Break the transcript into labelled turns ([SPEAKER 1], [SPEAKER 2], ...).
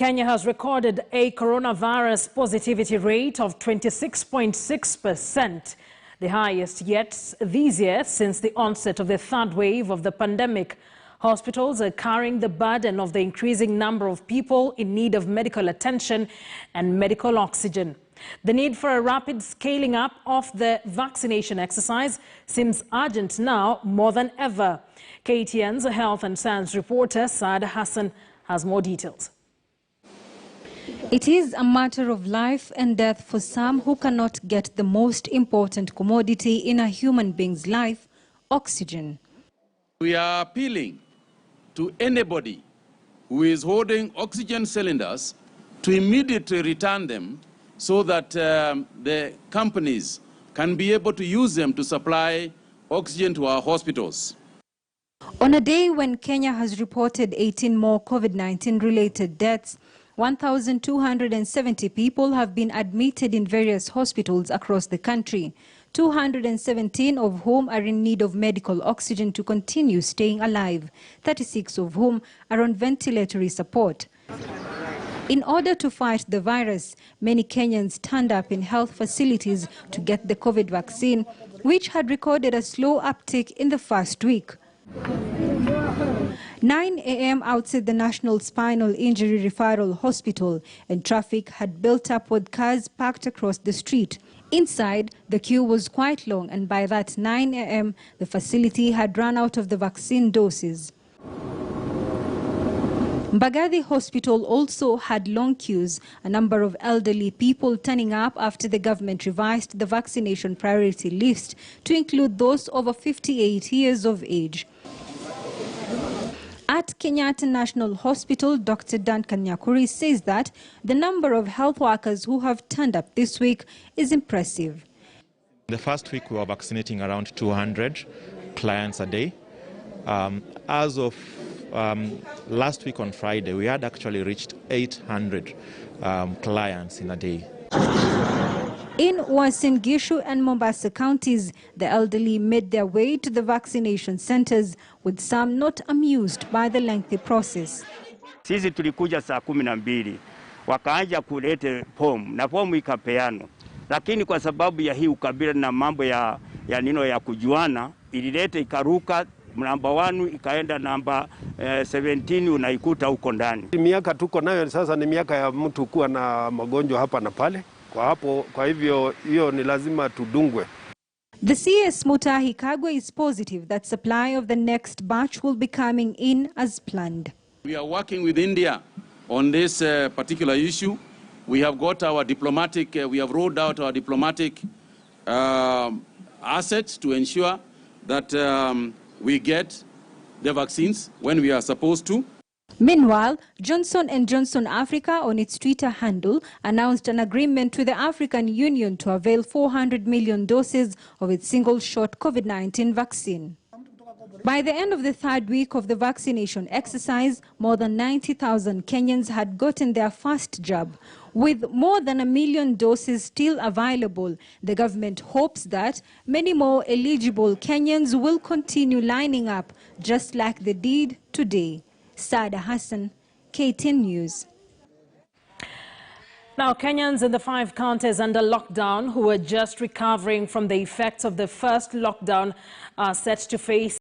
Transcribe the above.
[SPEAKER 1] Kenya has recorded a coronavirus positivity rate of 26.6%, the highest yet this year since the onset of the third wave of the pandemic. Hospitals are carrying the burden of the increasing number of people in need of medical attention and medical oxygen. The need for a rapid scaling up of the vaccination exercise seems urgent now more than ever. KTN's Health and Science reporter Saad Hassan has more details.
[SPEAKER 2] It is a matter of life and death for some who cannot get the most important commodity in a human being's life, oxygen.
[SPEAKER 3] We are appealing to anybody who is holding oxygen cylinders to immediately return them so that the companies can be able to use them to supply oxygen to our hospitals.
[SPEAKER 2] On a day when Kenya has reported 18 more COVID-19 related deaths, 1,270 people have been admitted in various hospitals across the country, 217 of whom are in need of medical oxygen to continue staying alive, 36 of whom are on ventilatory support. In order to fight the virus, many Kenyans turned up in health facilities to get the COVID vaccine, which had recorded a slow uptick in the first week. 9 a.m. outside the National Spinal Injury Referral Hospital, and traffic had built up with cars parked across the street. Inside, the queue was quite long, and by that 9 a.m., the facility had run out of the vaccine doses. Mbagathi Hospital also had long queues, a number of elderly people turning up after the government revised the vaccination priority list to include those over 58 years of age. At Kenyatta National Hospital, Dr. Dan Kanyakuri says that the number of health workers who have turned up this week is impressive.
[SPEAKER 4] The first week we were vaccinating around 200 clients a day. As of last week on Friday, we had actually reached 800 clients in a day.
[SPEAKER 2] In Uasin Gishu and Mombasa counties, the elderly made their way to the vaccination centers, with some not amused by the lengthy process.
[SPEAKER 5] Sisi tulikuja saa 12, wakaanza kuleta fomu na fomu ikapeano, lakini kwa sababu ya hii ukabila na mambo ya kujuana, ilileta ikaruka namba 1 ikaenda namba 17, unaikuta huko ndani.
[SPEAKER 6] Miaka tuko nayo sasa ni miaka ya mtu kuwa na magonjwa hapa na pale. Kwa hivyo hiyo ni lazima tudungwe.
[SPEAKER 2] The CS Mutahi Kagwe is positive that supply of the next batch will be coming in as planned.
[SPEAKER 3] We are working with India on this particular issue. We have got our diplomatic, we have rolled out our diplomatic assets to ensure that we get the vaccines when we are supposed to.
[SPEAKER 2] Meanwhile, Johnson & Johnson Africa on its Twitter handle announced an agreement with the African Union to avail 400 million doses of its single-shot COVID-19 vaccine. By the end of the third week of the vaccination exercise, more than 90,000 Kenyans had gotten their first jab. With more than 1 million doses still available, the government hopes that many more eligible Kenyans will continue lining up, just like they did today. Saad Hassan, KTN News.
[SPEAKER 1] Now, Kenyans in the 5 counties under lockdown who are just recovering from the effects of the first lockdown are set to face